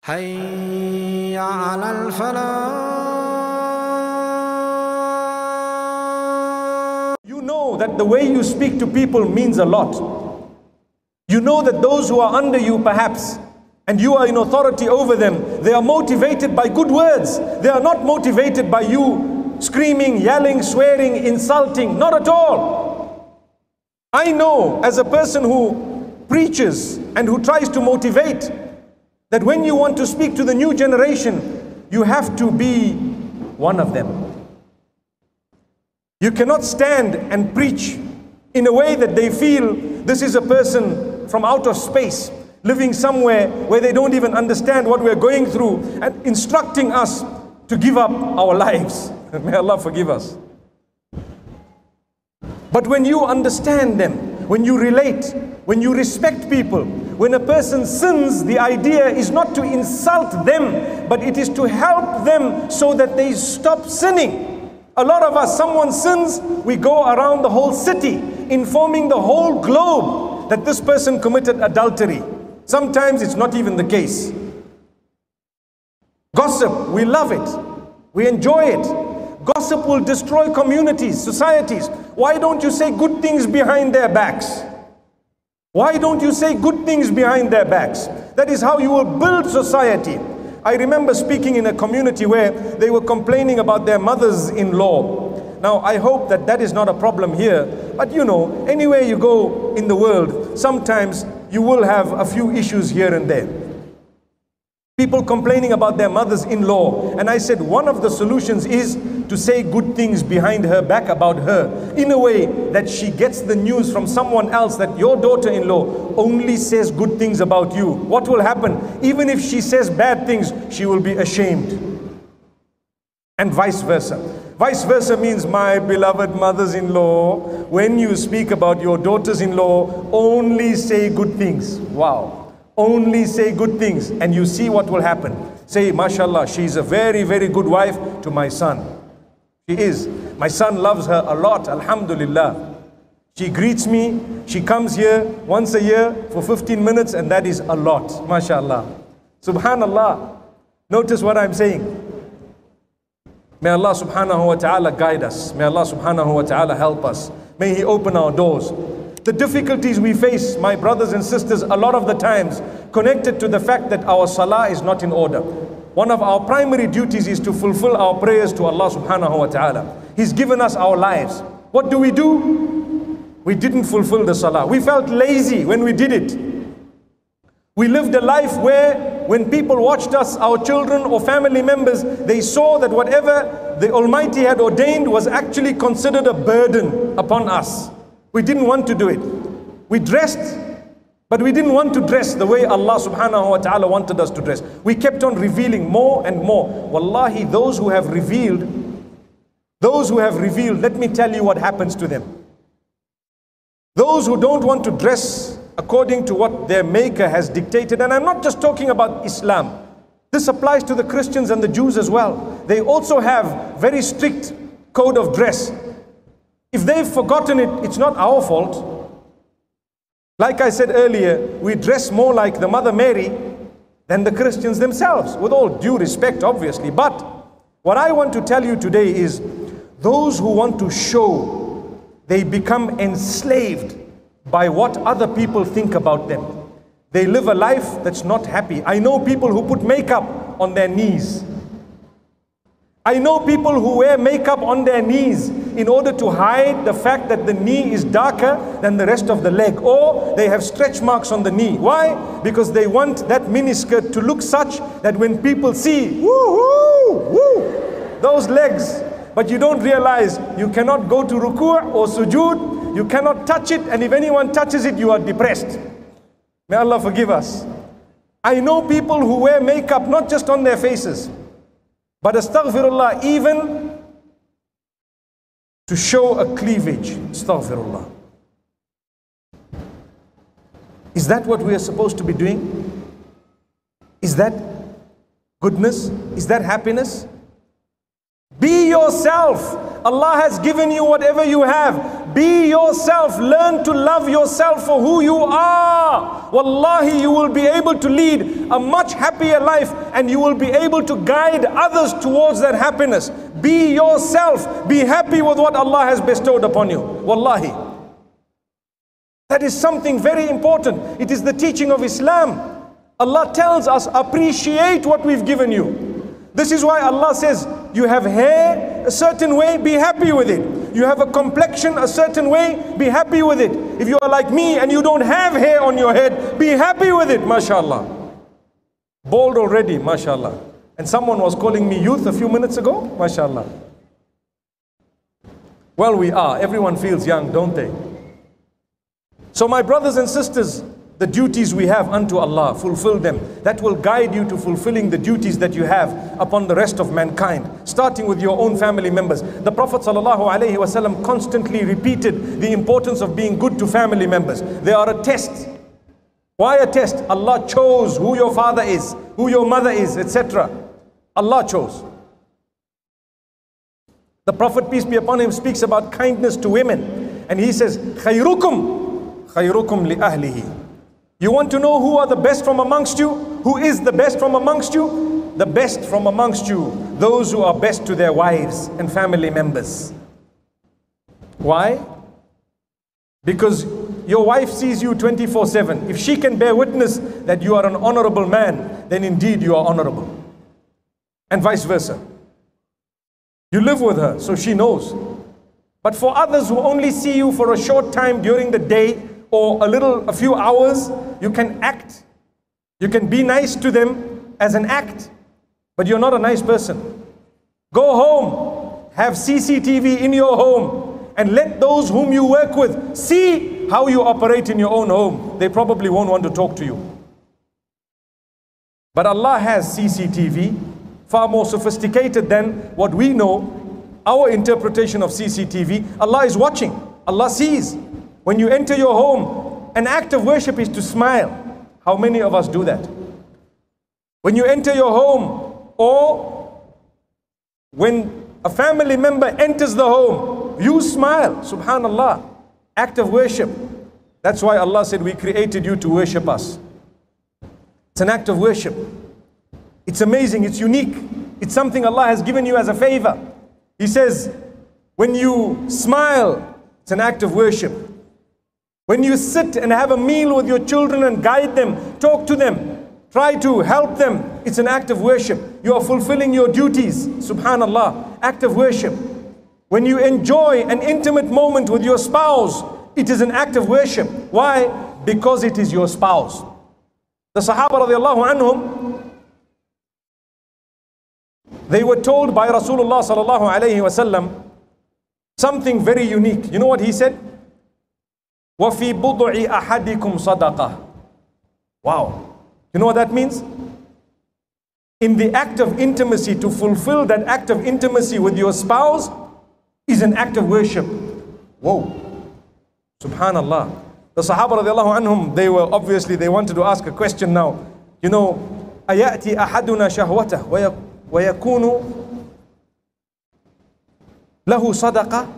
حي على الفلاح. You know that the way you speak to people means a lot. You know that those who are under you perhaps, and you are in authority over them, they are motivated by good words. They are not motivated by you screaming, yelling, swearing, insulting. Not at all. I know as a person who preaches and who tries to motivate, that when you want to speak to the new generation, you have to be one of them. You cannot stand and preach in a way that they feel this is a person from out of space, living somewhere where they don't even understand what we're going through, and instructing us to give up our lives. May Allah forgive us. But when you understand them, when you relate, when you respect people, when a person sins, the idea is not to insult them, but it is to help them so that they stop sinning. A lot of us, someone sins, we go around the whole city, informing the whole globe that this person committed adultery. Sometimes it's not even the case. Gossip, we love it. We enjoy it. Gossip will destroy communities, societies. Why don't you say good things behind their backs? Why don't you say good things behind their backs? That is how you will build society. I remember speaking in a community where they were complaining about their mothers-in-law. Now, I hope that that is not a problem here. But you know, anywhere you go in the world, sometimes you will have a few issues here and there. People complaining about their mothers-in-law. And I said one of the solutions is to say good things behind her back about her, in a way that she gets the news from someone else that your daughter-in-law only says good things about you. What will happen? Even if she says bad things, she will be ashamed. And vice versa. Vice versa means, my beloved mothers-in-law, when you speak about your daughters-in-law, only say good things. Wow. Only say good things, and you see what will happen. Say, mashallah, she's a very, very good wife to my son. She is. My son loves her a lot, alhamdulillah. She greets me, she comes here once a year for 15 minutes, and that is a lot, mashallah. Subhanallah. Notice what I'm saying. May Allah subhanahu wa ta'ala guide us. May Allah subhanahu wa ta'ala help us. May He open our doors. The difficulties we face, my brothers and sisters, a lot of the times connected to the fact that our salah is not in order. One of our primary duties is to fulfill our prayers to Allah subhanahu wa ta'ala. He's given us our lives. What do? We didn't fulfill the salah. We felt lazy when we did it. We lived a life where when people watched us, our children or family members, they saw that whatever the Almighty had ordained was actually considered a burden upon us. We didn't want to do it. We dressed, but we didn't want to dress the way Allah subhanahu wa ta'ala wanted us to dress. We kept on revealing more and more. Wallahi, those who have revealed, let me tell you what happens to them. Those who don't want to dress according to what their maker has dictated, and I'm not just talking about Islam. This applies to the Christians and the Jews as well. They also have very strict code of dress. If they've forgotten it, it's not our fault. Like I said earlier, we dress more like the Mother Mary than the Christians themselves, with all due respect, obviously. But what I want to tell you today is, those who want to show, they become enslaved by what other people think about them. They live a life that's not happy. I know people who put makeup on their knees. I know people who wear makeup on their knees in order to hide the fact that the knee is darker than the rest of the leg, or they have stretch marks on the knee. Why? Because they want that miniskirt to look such that when people see, those legs, but you don't realize you cannot go to ruku' or sujood, you cannot touch it, and if anyone touches it, you are depressed. May Allah forgive us. I know people who wear makeup not just on their faces, but astaghfirullah, even to show a cleavage. Astaghfirullah. Is that what we are supposed to be doing? Is that goodness? Is that happiness? Be yourself. Allah has given you whatever you have. Be yourself. Learn to love yourself for who you are. Wallahi, you will be able to lead a much happier life, and you will be able to guide others towards that happiness. Be yourself. Be happy with what Allah has bestowed upon you. Wallahi. That is something very important. It is the teaching of Islam. Allah tells us, appreciate what we've given you. This is why Allah says, you have hair a certain way, be happy with it. You have a complexion a certain way, be happy with it. If you are like me and you don't have hair on your head, be happy with it, mashallah. Bald already, mashallah. And someone was calling me youth a few minutes ago, mashallah. Well, we are. Everyone feels young, don't they? So my brothers and sisters, the duties we have unto Allah, fulfill them. That will guide you to fulfilling the duties that you have upon the rest of mankind, starting with your own family members. The Prophet ﷺ constantly repeated the importance of being good to family members. They are a test. Why a test? Allah chose who your father is, who your mother is, etc. Allah chose. The Prophet, peace be upon him, speaks about kindness to women, and he says, خَيْرُكُمْ لِأَهْلِهِ. You want to know who are the best from amongst you? Who is the best from amongst you? The best from amongst you, those who are best to their wives and family members. Why? Because your wife sees you 24/7. If she can bear witness that you are an honorable man, then indeed you are honorable. And vice versa. You live with her, so she knows. But for others who only see you for a short time during the day, or a few hours, you can act. You can be nice to them as an act, but you're not a nice person. Go home, have CCTV in your home, and let those whom you work with see how you operate in your own home. They probably won't want to talk to you. But Allah has CCTV, far more sophisticated than what we know, our interpretation of CCTV. Allah is watching, Allah sees. When you enter your home, an act of worship is to smile. How many of us do that? When you enter your home, or when a family member enters the home, you smile. Subhanallah. Act of worship. That's why Allah said, we created you to worship us. It's an act of worship. It's amazing, it's unique. It's something Allah has given you as a favor. He says, when you smile, it's an act of worship. When you sit and have a meal with your children and guide them, talk to them, try to help them, it's an act of worship. You are fulfilling your duties. Subhanallah, act of worship. When you enjoy an intimate moment with your spouse, it is an act of worship. Why? Because it is your spouse. The Sahaba radiallahu anhum, they were told by Rasulullah sallallahu alayhi wasallam something very unique. You know what he said? وَفِي بُضْعِ أَحَدِكُمْ صَدَقَةً. Wow. You know what that means? In the act of intimacy, to fulfill that act of intimacy with your spouse is an act of worship. Whoa. Subhanallah. The Sahaba radiallahu anhum, they wanted to ask a question now. You know, أَيَأْتِي أَحَدُنَا شَهْوَتَهُ وَيَكُونُ لَهُ صَدَقَةً.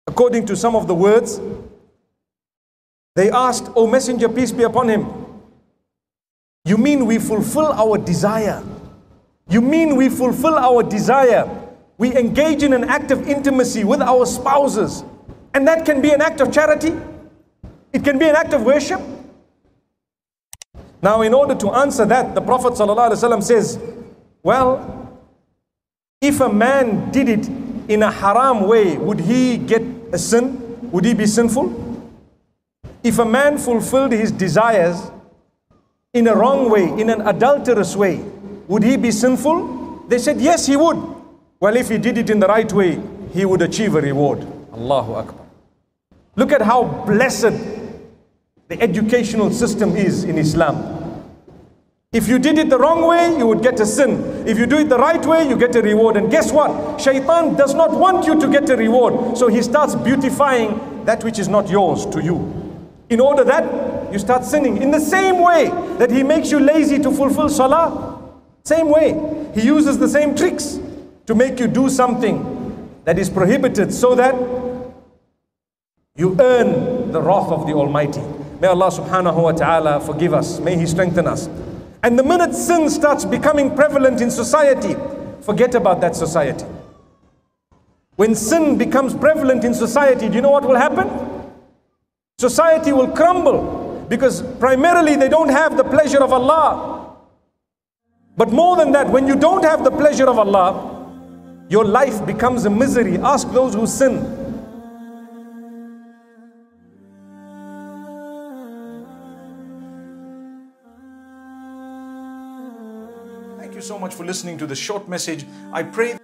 According to some of the words, they asked, O Messenger, peace be upon him, you mean we fulfill our desire? You mean we fulfill our desire? We engage in an act of intimacy with our spouses, and that can be an act of charity? It can be an act of worship? Now, in order to answer that, the Prophet ﷺ says, well, if a man did it in a haram way, would he get a sin? Would he be sinful? If a man fulfilled his desires in a wrong way, in an adulterous way, would he be sinful? They said, yes, he would. Well, if he did it in the right way, he would achieve a reward. Allahu Akbar. Look at how blessed the educational system is in Islam. If you did it the wrong way, you would get a sin. If you do it the right way, you get a reward. And guess what? Shaitan does not want you to get a reward. So he starts beautifying that which is not yours to you. In order that you start sinning. In the same way that he makes you lazy to fulfill salah. Same way. He uses the same tricks. to make you do something that is prohibited so that you earn the wrath of the Almighty. May Allah subhanahu wa ta'ala forgive us. May He strengthen us. And the minute sin starts becoming prevalent in society, forget about that society. When sin becomes prevalent in society, do you know what will happen? Society will crumble, because primarily they don't have the pleasure of Allah. But more than that, when you don't have the pleasure of Allah, your life becomes a misery. Ask those who sin. Thank you so much for listening to this short message. I pray